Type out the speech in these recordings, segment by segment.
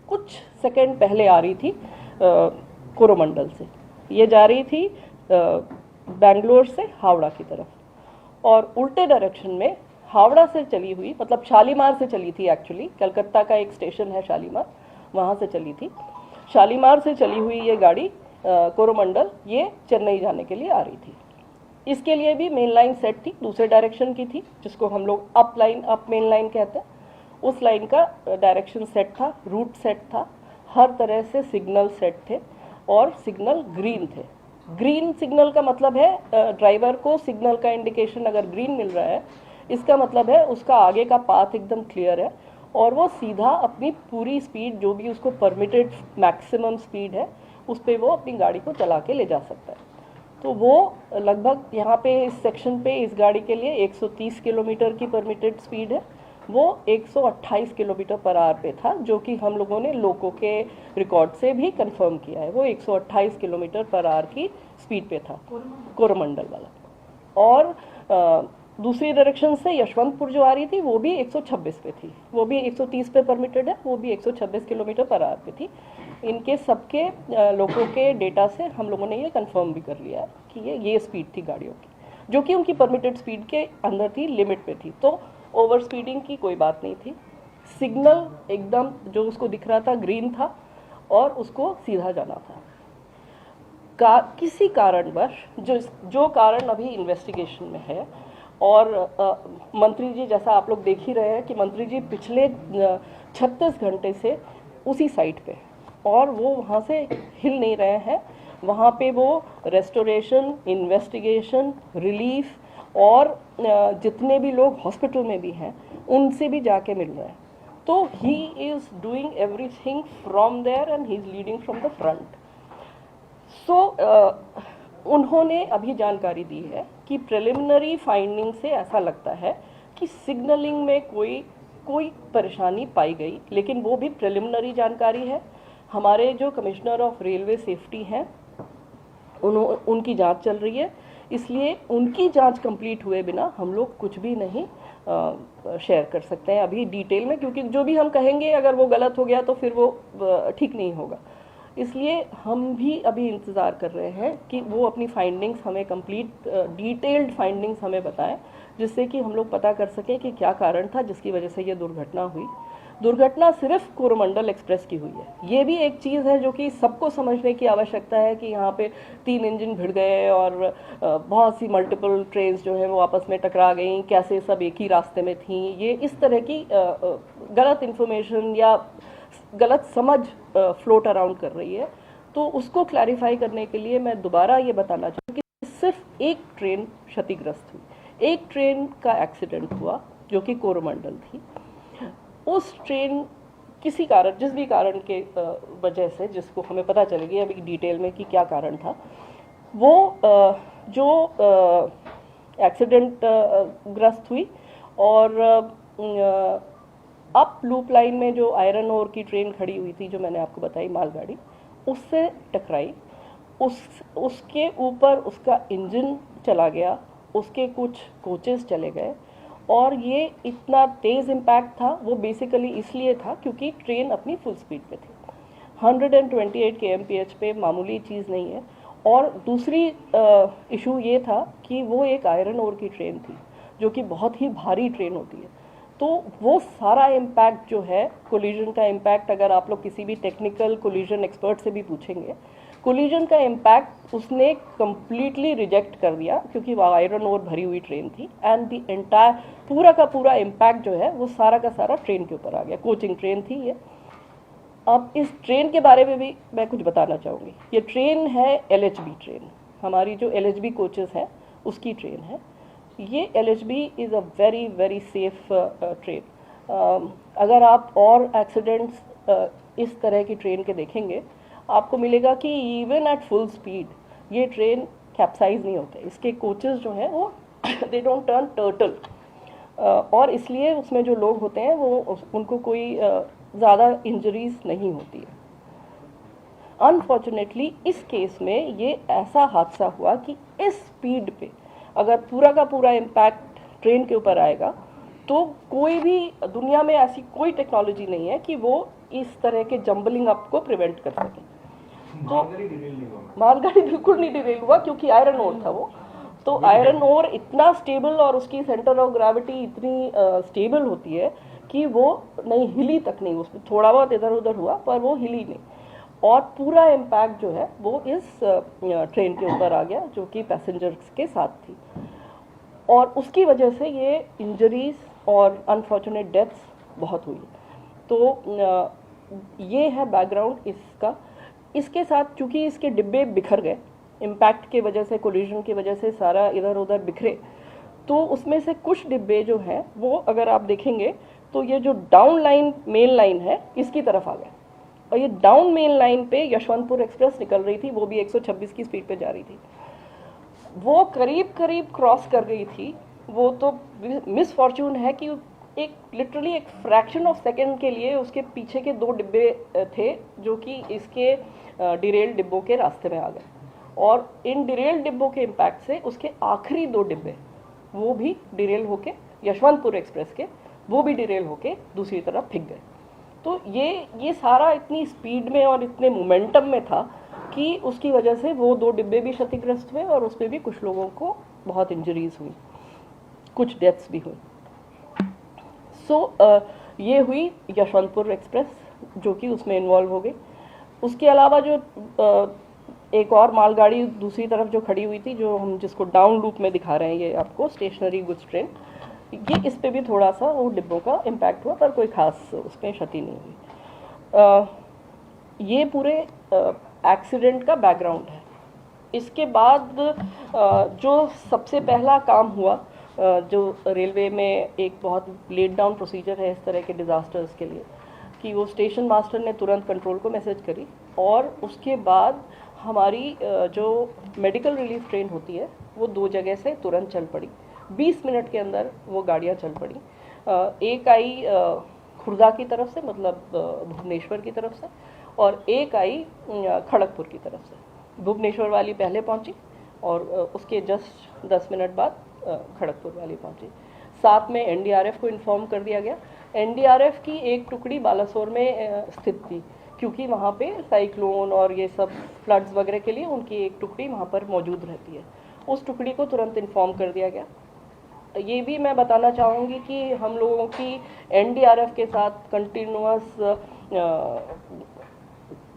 कुछ सेकंड पहले आ रही थी कोरोमंडल से, ये जा रही थी बेंगलोर से हावड़ा की तरफ और उल्टे डायरेक्शन में हावड़ा से चली हुई, मतलब शालीमार से चली थी एक्चुअली, कलकत्ता का एक स्टेशन है शालीमार, वहाँ से चली थी। शालीमार से चली हुई ये गाड़ी कोरोमंडल ये चेन्नई जाने के लिए आ रही थी। इसके लिए भी मेन लाइन सेट थी, दूसरे डायरेक्शन की थी, जिसको हम लोग अप मेन लाइन कहते हैं। उस लाइन का डायरेक्शन सेट था, रूट सेट था, हर तरह से सिग्नल सेट थे और सिग्नल ग्रीन थे। ग्रीन सिग्नल का मतलब है ड्राइवर को सिग्नल का इंडिकेशन अगर ग्रीन मिल रहा है, इसका मतलब है उसका आगे का पाथ एकदम क्लियर है और वो सीधा अपनी पूरी स्पीड, जो भी उसको परमिटेड मैक्सिमम स्पीड है, उस पर वो अपनी गाड़ी को चला के ले जा सकता है। तो वो लगभग यहाँ पे इस सेक्शन पे इस गाड़ी के लिए 130 किलोमीटर की परमिटेड स्पीड है, वो 128 किलोमीटर पर आवर पे था, जो कि हम लोगों ने लोको के रिकॉर्ड से भी कंफर्म किया है। वो 128 किलोमीटर पर आवर की स्पीड पे था कोरोमंडल वाला। और दूसरी डायरेक्शन से यशवंतपुर जो आ रही थी वो भी 126 पे थी, वो भी 130 पे परमिटेड है, वो भी 126 किलोमीटर पर आवर पे थी। इनके सबके लोगों के डेटा से हम लोगों ने ये कंफर्म भी कर लिया है कि ये स्पीड थी गाड़ियों की, जो कि उनकी परमिटेड स्पीड के अंदर थी, लिमिट पे थी। तो ओवर स्पीडिंग की कोई बात नहीं थी। सिग्नल एकदम जो उसको दिख रहा था ग्रीन था और उसको सीधा जाना था। किसी कारणवश जो कारण अभी इन्वेस्टिगेशन में है, और मंत्री जी, जैसा आप लोग देख ही रहे हैं कि मंत्री जी पिछले 36 घंटे से उसी साइट पे, और वो वहाँ से हिल नहीं रहे हैं। वहाँ पे वो रेस्टोरेशन, इन्वेस्टिगेशन, रिलीफ और जितने भी लोग हॉस्पिटल में भी हैं उनसे भी जाके मिल रहे हैं। तो he is doing everything from there and he is leading from the front. So उन्होंने अभी जानकारी दी है कि प्रिलिमिनरी फाइंडिंग से ऐसा लगता है कि सिग्नलिंग में कोई परेशानी पाई गई, लेकिन वो भी प्रिलिमिनरी जानकारी है। हमारे जो कमिश्नर ऑफ रेलवे सेफ्टी हैं उनकी जांच चल रही है, इसलिए उनकी जांच कंप्लीट हुए बिना हम लोग कुछ भी नहीं शेयर कर सकते हैं अभी डिटेल में, क्योंकि जो भी हम कहेंगे अगर वो गलत हो गया तो फिर वो ठीक नहीं होगा। इसलिए हम भी अभी इंतज़ार कर रहे हैं कि वो अपनी फाइंडिंग्स हमें कंप्लीट डिटेल्ड फाइंडिंग्स हमें बताएं, जिससे कि हम लोग पता कर सकें कि क्या कारण था जिसकी वजह से ये दुर्घटना हुई। दुर्घटना सिर्फ कोरोमंडल एक्सप्रेस की हुई है। ये भी एक चीज़ है जो कि सबको समझने की आवश्यकता है कि यहाँ पे 3 इंजन भिड़ गए और बहुत सी मल्टीपल ट्रेन्स जो है वो आपस में टकरा गई, कैसे सब एक ही रास्ते में थीं। ये इस तरह की गलत इन्फॉर्मेशन या गलत समझ फ्लोट अराउंड कर रही है। तो उसको क्लैरिफाई करने के लिए मैं दोबारा ये बताना चाहूँ कि सिर्फ एक ट्रेन क्षतिग्रस्त हुई, एक ट्रेन का एक्सीडेंट हुआ जो कि कोरोमंडल थी। उस ट्रेन किसी कारण, जिस भी कारण के वजह से, जिसको हमें पता चलेगी अभी डिटेल में कि क्या कारण था, वो जो एक्सीडेंट ग्रस्त हुई और अप लूप लाइन में जो आयरन ओर की ट्रेन खड़ी हुई थी, जो मैंने आपको बताई मालगाड़ी, उससे टकराई। उसके ऊपर उसका इंजन चला गया, उसके कुछ कोचेस चले गए और ये इतना तेज़ इम्पैक्ट था। वो बेसिकली इसलिए था क्योंकि ट्रेन अपनी फुल स्पीड पे थी, 128 kmph पे, मामूली चीज़ नहीं है। और दूसरी इशू ये था कि वो एक आयरन ओर की ट्रेन थी जो कि बहुत ही भारी ट्रेन होती है। तो वो सारा इम्पैक्ट जो है, कोलिजन का इम्पैक्ट, अगर आप लोग किसी भी टेक्निकल कोलिजन एक्सपर्ट से भी पूछेंगे, कोलिजन का इम्पैक्ट उसने कम्प्लीटली रिजेक्ट कर दिया क्योंकि वो आयरन ओर भरी हुई ट्रेन थी। एंड द एंटायर पूरा का पूरा इम्पैक्ट जो है वो सारा का सारा ट्रेन के ऊपर आ गया। कोचिंग ट्रेन थी ये। अब इस ट्रेन के बारे में भी मैं कुछ बताना चाहूँगी। ये ट्रेन है LHB ट्रेन, हमारी जो LHB कोचेस है उसकी ट्रेन है ये। LHB is a very very safe train. अगर आप और एक्सीडेंट्स इस तरह की ट्रेन के देखेंगे, आपको मिलेगा कि इवन एट फुल स्पीड ये ट्रेन कैप्साइज नहीं होते। इसके कोचेस जो हैं वो दे डोंट टर्न टर्टल, और इसलिए उसमें जो लोग होते हैं वो उनको कोई ज़्यादा इंजरीज नहीं होती है। अनफॉर्चुनेटली इस केस में ये ऐसा हादसा हुआ कि इस स्पीड पे अगर पूरा का पूरा इम्पैक्ट ट्रेन के ऊपर आएगा तो कोई भी दुनिया में ऐसी कोई टेक्नोलॉजी नहीं है कि वो इस तरह के जंबलिंग अप को प्रिवेंट कर सके। तो मालगाड़ी बिल्कुल नहीं डिरेल हुआ क्योंकि आयरन ओर था वो। तो आयरन ओर इतना स्टेबल और उसकी सेंटर ऑफ ग्रेविटी इतनी स्टेबल होती है कि वो नहीं हिली तक नहीं, उसमें थोड़ा बहुत इधर उधर हुआ पर वो हिली नहीं। और पूरा इम्पैक्ट जो है वो इस ट्रेन के ऊपर आ गया जो कि पैसेंजर्स के साथ थी, और उसकी वजह से ये इंजरीज और अनफॉर्चुनेट डेथ्स बहुत हुई। तो ये है बैकग्राउंड इसका। इसके साथ चूंकि इसके डिब्बे बिखर गए इम्पैक्ट के वजह से, कोलिजन की वजह से सारा इधर उधर बिखरे, तो उसमें से कुछ डिब्बे जो हैं वो अगर आप देखेंगे तो ये जो डाउन लाइन मेन लाइन है इसकी तरफ आ गए, और ये डाउन मेन लाइन पे यशवंतपुर एक्सप्रेस निकल रही थी, वो भी 126 की स्पीड पे जा रही थी। वो करीब करीब क्रॉस कर गई थी। वो तो मिस फॉर्चून है कि एक लिटरली एक फ्रैक्शन ऑफ सेकंड के लिए उसके पीछे के 2 डिब्बे थे जो कि इसके डिरेल डिब्बों के रास्ते में आ गए, और इन डिरेल डिब्बों के इम्पैक्ट से उसके आखिरी 2 डिब्बे वो भी डिरेल होके, यशवंतपुर एक्सप्रेस के, वो भी डिरेल होके दूसरी तरफ फिक गए। तो ये सारा इतनी स्पीड में और इतने मोमेंटम में था कि उसकी वजह से वो 2 डिब्बे भी क्षतिग्रस्त हुए और उसमें भी कुछ लोगों को बहुत इंजरीज हुई, कुछ डेथ्स भी हुई। ये हुई यशवंतपुर एक्सप्रेस जो कि उसमें इन्वॉल्व हो गई। उसके अलावा जो एक और मालगाड़ी दूसरी तरफ जो खड़ी हुई थी, जो हम जिसको डाउन लूप में दिखा रहे हैं ये आपको, स्टेशनरी गुड्स ट्रेन, ये इस पे भी थोड़ा सा वो डिब्बों का इम्पैक्ट हुआ पर कोई खास उसमें क्षति नहीं हुई। ये पूरे एक्सीडेंट का बैकग्राउंड है। इसके बाद जो सबसे पहला काम हुआ, जो रेलवे में एक बहुत लेट डाउन प्रोसीजर है इस तरह के डिज़ास्टर्स के लिए, कि वो स्टेशन मास्टर ने तुरंत कंट्रोल को मैसेज करी, और उसके बाद हमारी जो मेडिकल रिलीफ ट्रेन होती है वो 2 जगह से तुरंत चल पड़ी। 20 मिनट के अंदर वो गाड़ियाँ चल पड़ी। एक आई खुर्दा की तरफ से, मतलब भुवनेश्वर की तरफ से, और एक आई खड़गपुर की तरफ से। भुवनेश्वर वाली पहले पहुंची और उसके जस्ट 10 मिनट बाद खड़गपुर वाली पहुंची। साथ में एनडीआरएफ को इन्फॉर्म कर दिया गया। एनडीआरएफ की एक टुकड़ी बालासोर में स्थित थी क्योंकि वहाँ पे साइक्लोन और ये सब फ्लड्स वगैरह के लिए उनकी एक टुकड़ी वहाँ पर मौजूद रहती है। उस टुकड़ी को तुरंत इन्फॉर्म कर दिया गया। ये भी मैं बताना चाहूँगी कि हम लोगों की एनडीआरएफ के साथ कंटिन्यूअस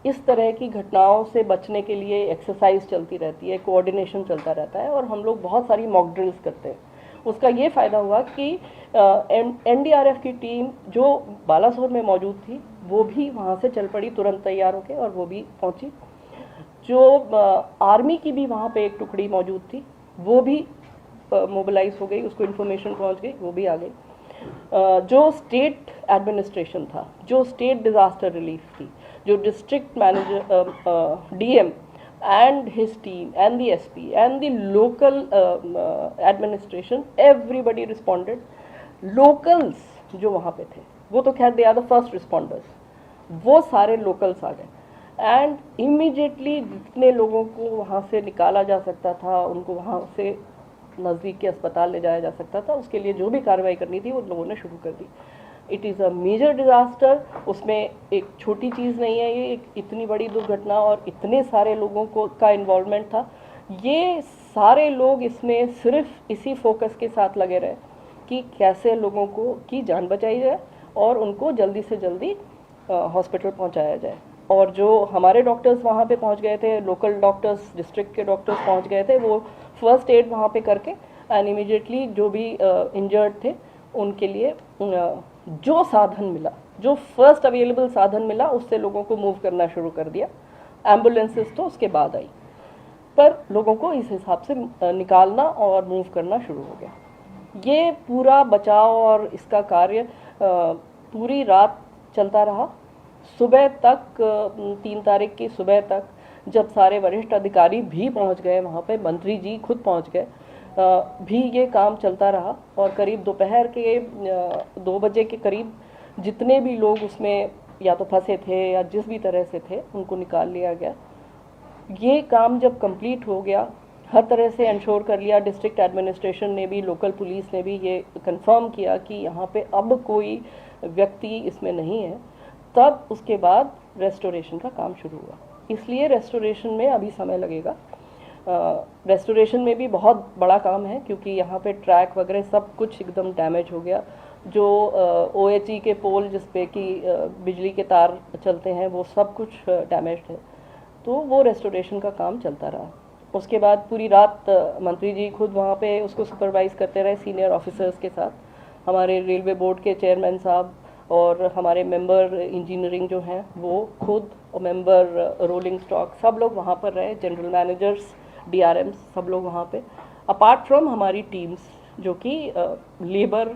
इस तरह की घटनाओं से बचने के लिए एक्सरसाइज चलती रहती है, कोऑर्डिनेशन चलता रहता है, और हम लोग बहुत सारी मॉक ड्रिल्स करते हैं। उसका ये फ़ायदा हुआ कि एनडीआरएफ की टीम जो बालासोर में मौजूद थी वो भी वहाँ से चल पड़ी तुरंत तैयार होकर, और वो भी पहुँची। जो आर्मी की भी वहाँ पे एक टुकड़ी मौजूद थी वो भी मोबिलाइज हो गई, उसको इन्फॉर्मेशन पहुँच गई, वो भी आ गई। जो स्टेट एडमिनिस्ट्रेशन था, जो स्टेट डिज़ास्टर रिलीफ थी, जो district manager DM and his team and the SP and the local administration, everybody responded. Locals जो वहाँ पे थे वो तो खैर they are the first responders, वो सारे locals आ गए and immediately जितने लोगों को वहाँ से निकाला जा सकता था, उनको वहाँ से नज़दीक के अस्पताल ले जाया जा सकता था, उसके लिए जो भी कार्रवाई करनी थी वो लोगों ने शुरू कर दी। It is a major disaster, उसमें एक छोटी चीज़ नहीं है, ये एक इतनी बड़ी दुर्घटना और इतने सारे लोगों को का इन्वॉल्वमेंट था। ये सारे लोग इसमें सिर्फ इसी फोकस के साथ लगे रहे कि कैसे लोगों को की जान बचाई जाए और उनको जल्दी से जल्दी हॉस्पिटल पहुंचाया जाए। और जो हमारे डॉक्टर्स वहाँ पे पहुँच गए थे, लोकल डॉक्टर्स, डिस्ट्रिक्ट के डॉक्टर्स पहुँच गए थे, वो फर्स्ट एड वहाँ पे करके एंड इमीडिएटली जो भी इंजर्ड थे उनके लिए जो साधन मिला, जो फर्स्ट अवेलेबल साधन मिला, उससे लोगों को मूव करना शुरू कर दिया। एम्बुलेंसेस तो उसके बाद आई, पर लोगों को इस हिसाब से निकालना और मूव करना शुरू हो गया। ये पूरा बचाव और इसका कार्य पूरी रात चलता रहा। सुबह तक 3 तारीख की सुबह तक जब सारे वरिष्ठ अधिकारी भी पहुंच गए वहाँ पे, मंत्री जी खुद पहुंच गए, भी ये काम चलता रहा। और करीब दोपहर के 2 बजे के करीब जितने भी लोग उसमें या तो फंसे थे या जिस भी तरह से थे उनको निकाल लिया गया। ये काम जब कंप्लीट हो गया, हर तरह से इंश्योर कर लिया, डिस्ट्रिक्ट एडमिनिस्ट्रेशन ने भी, लोकल पुलिस ने भी ये कंफर्म किया कि यहाँ पे अब कोई व्यक्ति इसमें नहीं है, तब उसके बाद रेस्टोरेशन का काम शुरू हुआ। इसलिए रेस्टोरेशन में अभी समय लगेगा। रेस्टोरेशन में भी बहुत बड़ा काम है क्योंकि यहाँ पे ट्रैक वगैरह सब कुछ एकदम डैमेज हो गया। जो OHE के पोल जिस पे कि बिजली के तार चलते हैं वो सब कुछ डैमेज्ड है, तो वो रेस्टोरेशन का काम चलता रहा। उसके बाद पूरी रात मंत्री जी खुद वहाँ पे उसको सुपरवाइज़ करते रहे सीनियर ऑफिसर्स के साथ। हमारे रेलवे बोर्ड के चेयरमैन साहब और हमारे मेंबर इंजीनियरिंग जो हैं वो खुद, और मेंबर रोलिंग स्टॉक, सब लोग वहाँ पर रहे, जनरल मैनेजर्स, DRMs, सब लोग वहाँ पे, अपार्ट फ्रॉम हमारी टीम्स जो कि लेबर,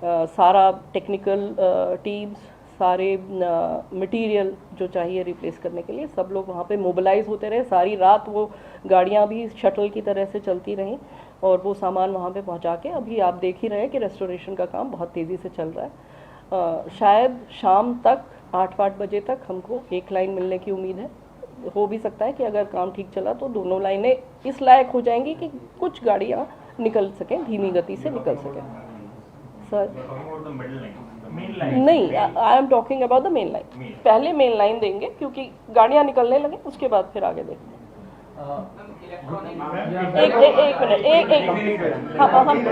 सारा टेक्निकल टीम्स, सारे मटेरियल जो चाहिए रिप्लेस करने के लिए, सब लोग वहाँ पे मोबिलाइज होते रहे। सारी रात वो गाड़ियाँ भी शटल की तरह से चलती रहीं और वो सामान वहाँ पे पहुँचा के, अभी आप देख ही रहे हैं कि रेस्टोरेशन का काम बहुत तेज़ी से चल रहा है। शायद शाम तक 8-5 बजे तक हमको एक लाइन मिलने की उम्मीद है। हो भी सकता है कि अगर काम ठीक चला तो दोनों लाइनें इस लायक हो जाएंगी कि कुछ गाड़ियाँ निकल सकें, धीमी गति से निकल सकें। सर नहीं, I am talking about the main line. पहले मेन लाइन देंगे क्योंकि गाड़ियाँ निकलने लगे, उसके बाद फिर आगे देखेंगे। एक मिनट, हम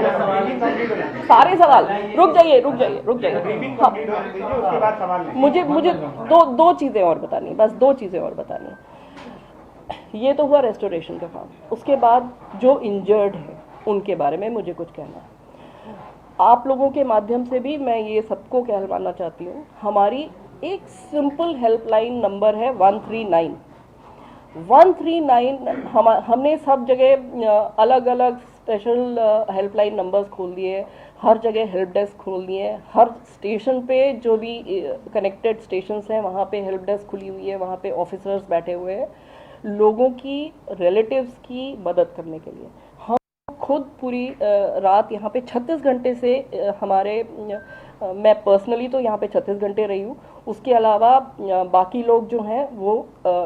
सारे सवाल, रुक जाइए। हाँ, मुझे दो चीज़ें और बतानी, बस 2 चीज़ें और बतानी। ये तो हुआ रेस्टोरेशन का काम। उसके बाद जो इंजर्ड है उनके बारे में मुझे कुछ कहना है। आप लोगों के माध्यम से भी मैं ये सबको कहलवाना चाहती हूँ, हमारी एक सिंपल हेल्पलाइन नंबर है 139। 139 हमने सब जगह अलग अलग स्पेशल हेल्पलाइन नंबर्स खोल दिए, हर जगह हेल्प डेस्क खोल दिए, हर स्टेशन पे जो भी कनेक्टेड स्टेशंस हैं वहाँ पे हेल्प डेस्क खुली हुई है, वहाँ पे ऑफिसर्स बैठे हुए हैं लोगों की, रिलेटिव्स की मदद करने के लिए। हम खुद पूरी रात यहाँ पे 36 घंटे से हमारे, मैं पर्सनली तो यहाँ पे 36 घंटे रही हूँ, उसके अलावा बाकी लोग जो हैं वो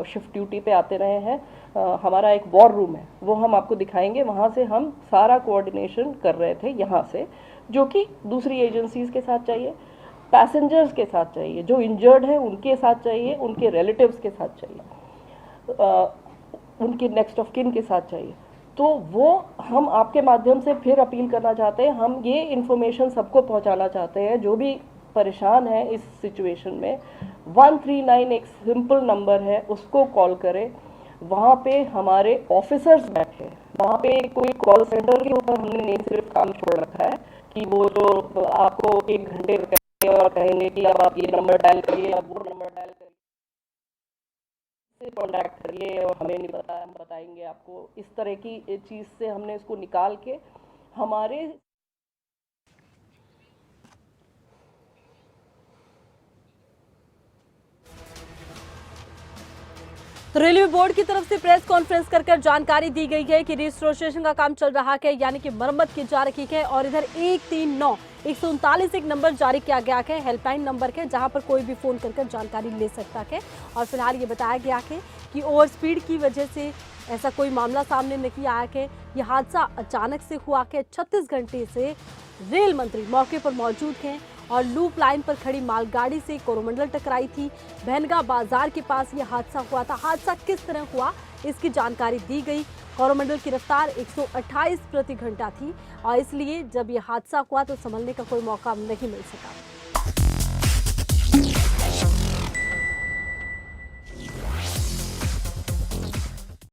शिफ्ट ड्यूटी पे आते रहे हैं। हमारा एक वॉर रूम है, वो हम आपको दिखाएंगे, वहाँ से हम सारा कोऑर्डिनेशन कर रहे थे यहाँ से, जो कि दूसरी एजेंसीज़ के साथ चाहिए, पैसेंजर्स के साथ चाहिए, जो इंजर्ड हैं उनके साथ चाहिए, उनके रिलेटिव्स के साथ चाहिए, उनके नेक्स्ट ऑफ किन के साथ चाहिए। तो वो हम आपके माध्यम से फिर अपील करना चाहते हैं, हम ये इन्फॉर्मेशन सबको पहुंचाना चाहते हैं जो भी परेशान है इस सिचुएशन में। 139 एक सिंपल नंबर है, उसको कॉल करें। वहाँ पे हमारे ऑफिसर्स बैठे हैं, वहाँ पे कोई कॉल सेंटर के ऊपर हमने नहीं सिर्फ काम छोड़ रखा है कि वो जो आपको 1 घंटे रुकेंगे और कहेंगे कि अब आप ये नंबर डायल करिए, अब वो नंबर डायल करिए, से कॉन्टैक्ट करिए और हमें नहीं पता, हम बताएंगे आपको। इस तरह की चीज़ से हमने इसको निकाल के हमारे तो रेलवे बोर्ड की तरफ से प्रेस कॉन्फ्रेंस कर जानकारी दी गई है कि रिस्टोरेशन का काम चल रहा है, यानी कि मरम्मत की जा रही है। और इधर 139 एक नंबर जारी किया गया है, हेल्पलाइन नंबर है, जहां पर कोई भी फोन कर जानकारी ले सकता है। और फिलहाल ये बताया गया है कि ओवर स्पीड की वजह से ऐसा कोई मामला सामने नहीं आया है। यह हादसा अचानक से हुआ है। 36 घंटे से रेल मंत्री मौके पर मौजूद हैं और लूप लाइन पर खड़ी मालगाड़ी से कोरोमंडल टकराई थी। भैनगा बाजार के पास यह हादसा हुआ था। हादसा किस तरह हुआ इसकी जानकारी दी गई। कोरोमंडल की रफ्तार 128 प्रति घंटा थी और इसलिए जब यह हादसा हुआ तो संभलने का कोई मौका नहीं मिल सका।